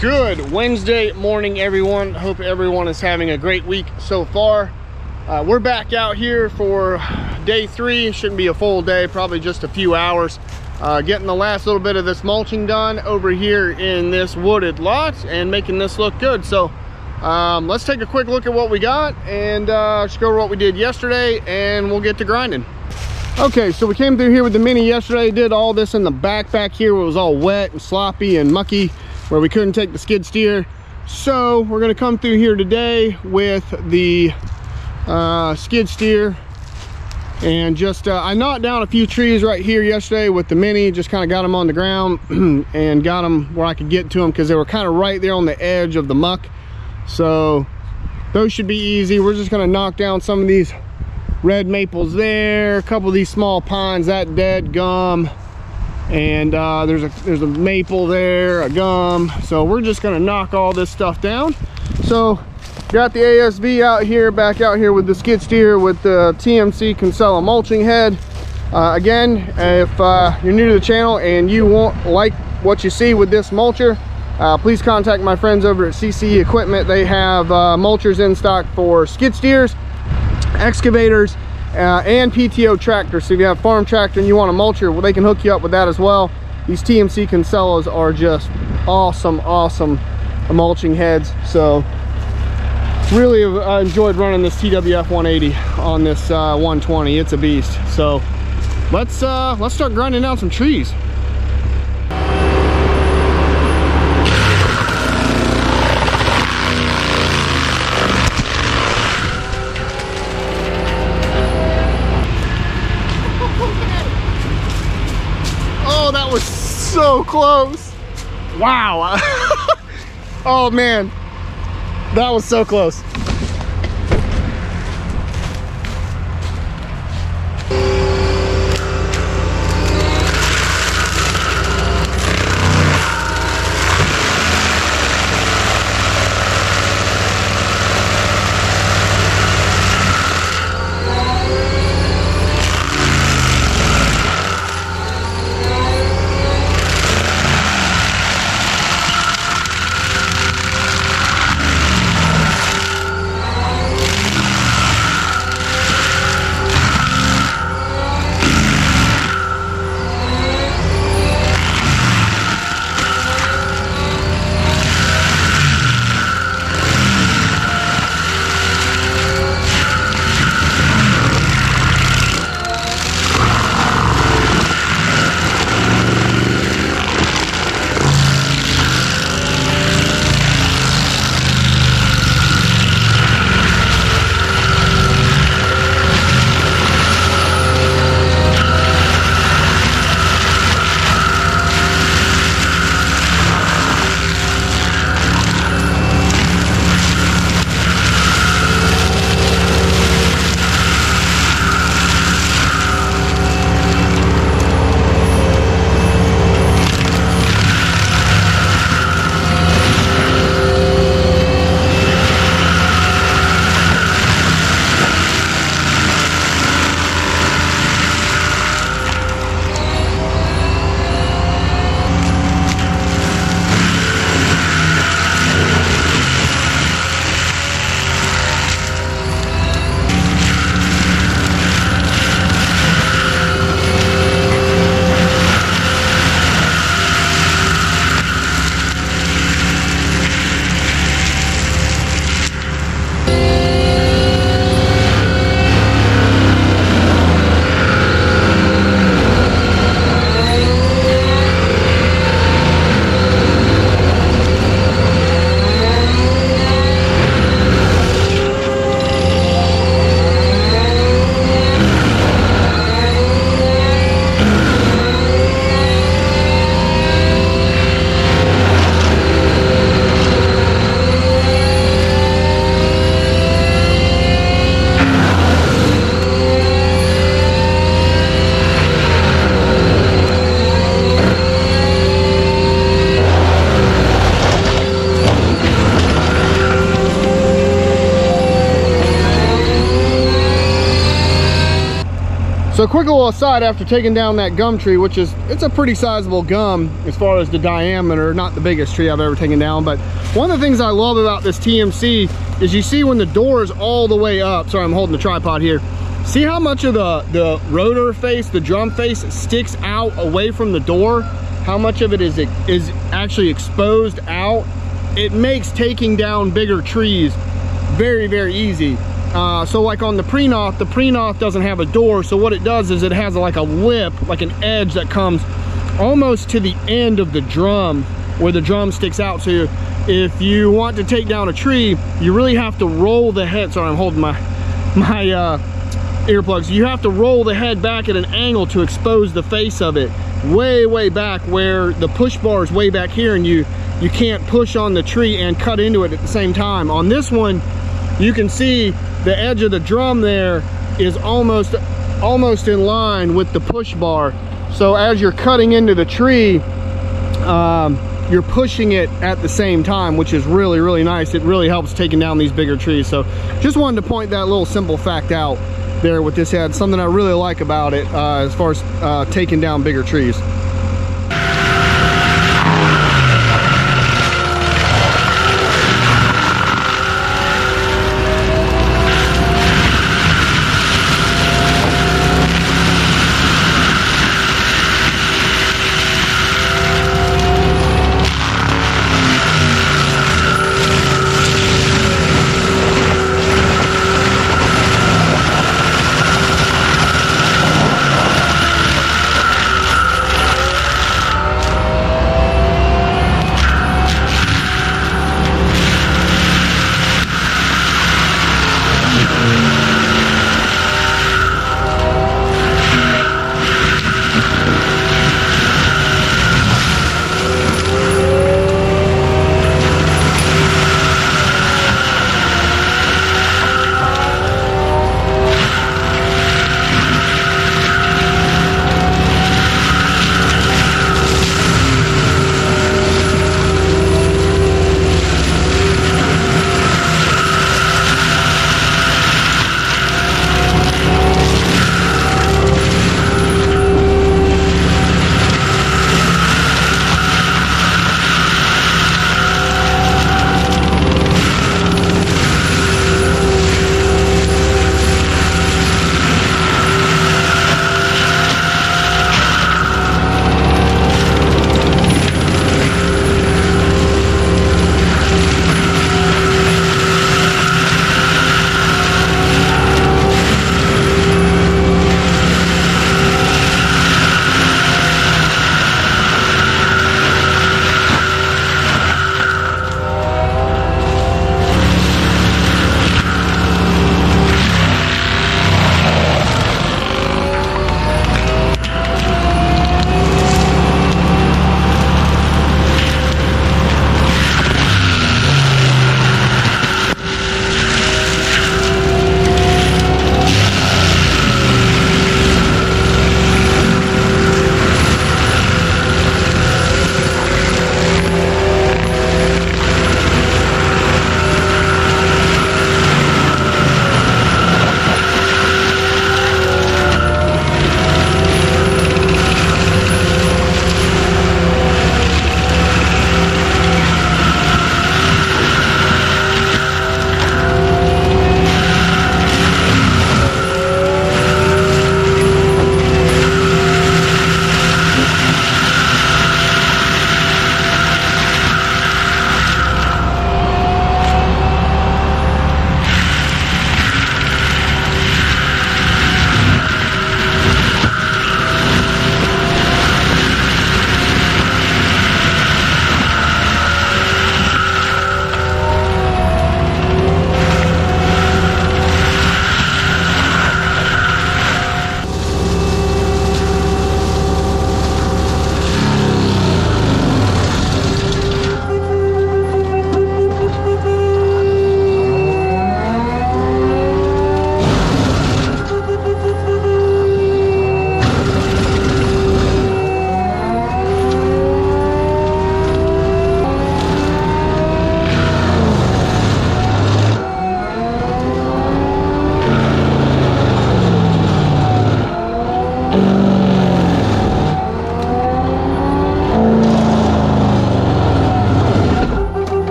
Good Wednesday morning, everyone. Hope everyone is having a great week so far. We're back out here for day 3. Shouldn't be a full day, probably just a few hours. Getting the last little bit of this mulching done over here in this wooded lot and making this look good. So let's take a quick look at what we got and just go over what we did yesterday, and we'll get to grinding. Okay, so we came through here with the Mini yesterday, did all this in the back here where it was all wet and sloppy and mucky, where we couldn't take the skid steer. So we're gonna come through here today with the skid steer and just I knocked down a few trees right here yesterday with the Mini. Just kind of got them on the ground and got them where I could get to them because they were kind of right there on the edge of the muck. So those should be easy. We're just gonna knock down some of these red maples there, a couple of these small pines, that dead gum, and there's a maple there, a gum. So we're just gonna knock all this stuff down. So got the ASV out here, back out here with the skid steer with the TMC Kinsella mulching head. Again, if you're new to the channel and you like what you see with this mulcher, please contact my friends over at CCE Equipment. They have mulchers in stock for skid steers, excavators, and PTO tractors. So if you have a farm tractor and you want a mulcher, well, they can hook you up with that as well. These TMC Kinsellas are just awesome mulching heads. So really enjoyed running this TWF 180 on this 120. It's a beast. So let's start grinding down some trees. Oh, that was so close. Wow. Oh man, that was so close. So a quick little aside, after taking down that gum tree, which is, it's a pretty sizable gum as far as the diameter, not the biggest tree I've ever taken down, but one of the things I love about this TMC is you see when the door is all the way up, sorry I'm holding the tripod here, see how much of the rotor face, the drum face, sticks out away from the door? How much of it is actually exposed out? It makes taking down bigger trees very, very easy. So like on the pre-Noth doesn't have a door, so what it does is it has like a lip, like an edge that comes almost to the end of the drum, where the drum sticks out. So if you want to take down a tree, you really have to roll the head. Sorry, I'm holding my earplugs. You have to roll the head back at an angle to expose the face of it way back, where the push bar is way back here, and you can't push on the tree and cut into it at the same time. On this one, you can see the edge of the drum there is almost in line with the push bar. So as you're cutting into the tree, you're pushing it at the same time, which is really, really nice. It really helps taking down these bigger trees. So just wanted to point that little simple fact out there with this head. Something I really like about it as far as taking down bigger trees.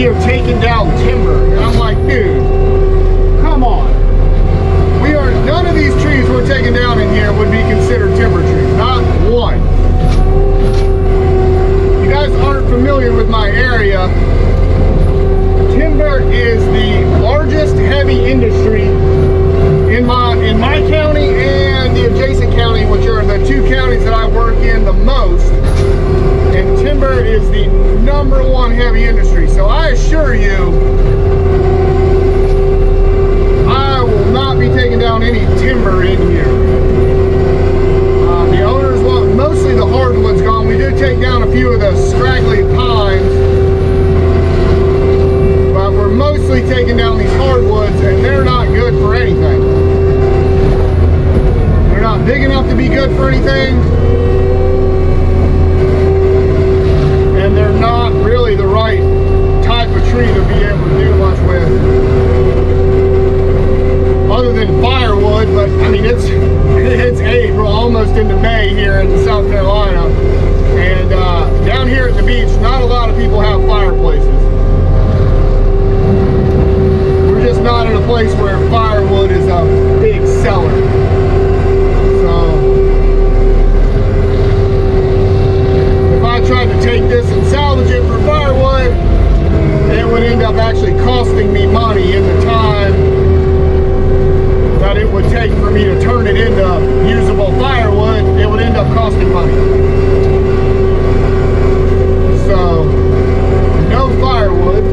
here taking down timber. And I'm like, dude, come on. None of these trees we're taking down in here would be considered timber trees. Not one. You guys aren't familiar with my area. Timber is the largest heavy industry in my county and the adjacent county, which are the two counties that I work in the most. And timber is the #1 heavy industry. So I assure you, I will not be taking down any timber in here. The owners want mostly the hardwoods gone. We did take down a few of the scraggly pines, but we're mostly taking down these hardwoods, and they're not good for anything. They're not big enough to be good for anything, and they're not really the right type of tree to be able to do much with, other than firewood. But I mean, it's April, almost into May here in South Carolina, and down here at the beach, not a lot of people have fireplaces. We're just not in a place where firewood is a big seller. So if I tried to take this and salvage it for firewood, it would end up actually costing me money in the time that it would take for me to turn it into usable firewood. It would end up costing money. So no firewood.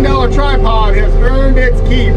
$50 tripod has earned its keep.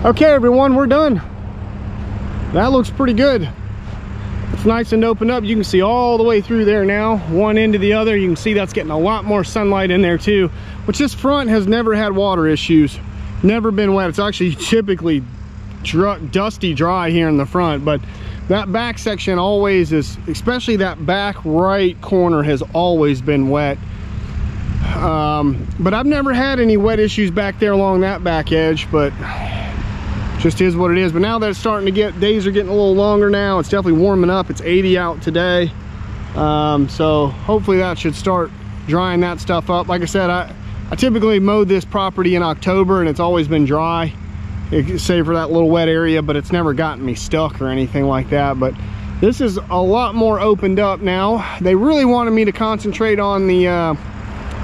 Okay, everyone, we're done. That looks pretty good. It's nice and opened up. You can see all the way through there now, one end to the other. You can see that's getting a lot more sunlight in there too, which this front has never had water issues, never been wet. It's actually typically dusty dry here in the front, but that back section always is, especially that back right corner has always been wet. But I've never had any wet issues back there along that back edge, but just is what it is. But now that it's starting to get, days are getting a little longer now. It's definitely warming up. It's 80 out today. So hopefully that should start drying that stuff up. Like I said, I typically mow this property in October and it's always been dry, save for that little wet area, but it's never gotten me stuck or anything like that. But this is a lot more opened up now. They really wanted me to concentrate on the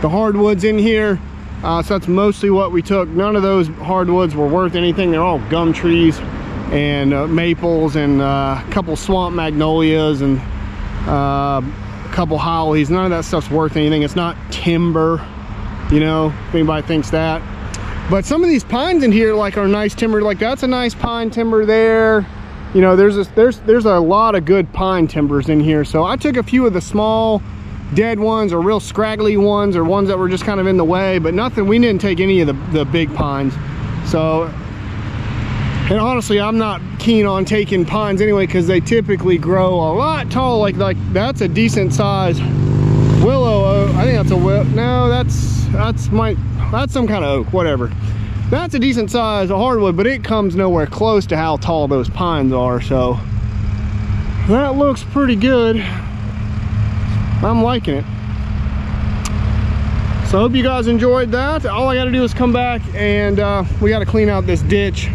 hardwoods in here. So that's mostly what we took. None of those hardwoods were worth anything. They're all gum trees and maples and a couple swamp magnolias and a couple hollies. None of that stuff's worth anything. It's not timber, you know, if anybody thinks that. But some of these pines in here like are nice timber. Like that's a nice pine timber there. You know, there's a lot of good pine timbers in here. So I took a few of the small dead ones or real scraggly ones or ones that were just kind of in the way, but nothing, we didn't take any of the big pines. So, and honestly, I'm not keen on taking pines anyway, because they typically grow a lot tall. Like that's a decent size willow oak. I think that's a willow. No, that's some kind of oak, whatever. That's a decent size of hardwood, but it comes nowhere close to how tall those pines are. So that looks pretty good. I'm liking it. So I hope you guys enjoyed that. All I got to do is come back and we got to clean out this ditch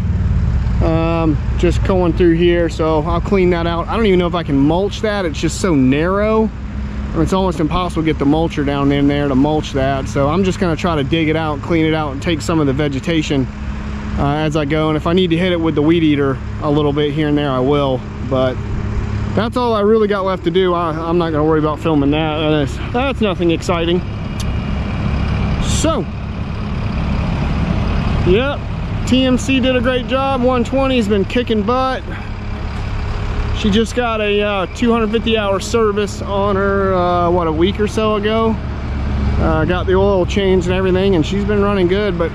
just going through here. So I'll clean that out. I don't even know if I can mulch that. It's just so narrow. It's almost impossible to get the mulcher down in there to mulch that. So I'm just going to try to dig it out, clean it out, and take some of the vegetation as I go. And if I need to hit it with the weed eater a little bit here and there, I will. But that's all I really got left to do. I'm not going to worry about filming that. That's nothing exciting. So, yep, TMC did a great job. 120's been kicking butt. She just got a 250-hour service on her, what, a week or so ago. Got the oil changed and everything, and she's been running good. But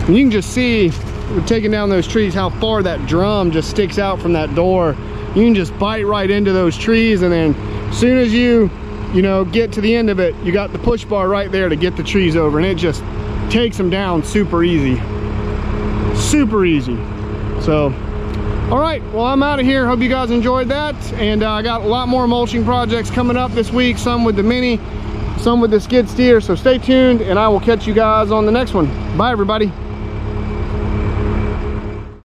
you can just see, we're taking down those trees, how far that drum just sticks out from that door. You can just bite right into those trees, and then as soon as you know, get to the end of it, you got the push bar right there to get the trees over, and it just takes them down super easy. Super easy. So, all right, well, I'm out of here. Hope you guys enjoyed that, and I got a lot more mulching projects coming up this week, some with the Mini, some with the skid steer. So stay tuned, and I will catch you guys on the next one. Bye, everybody.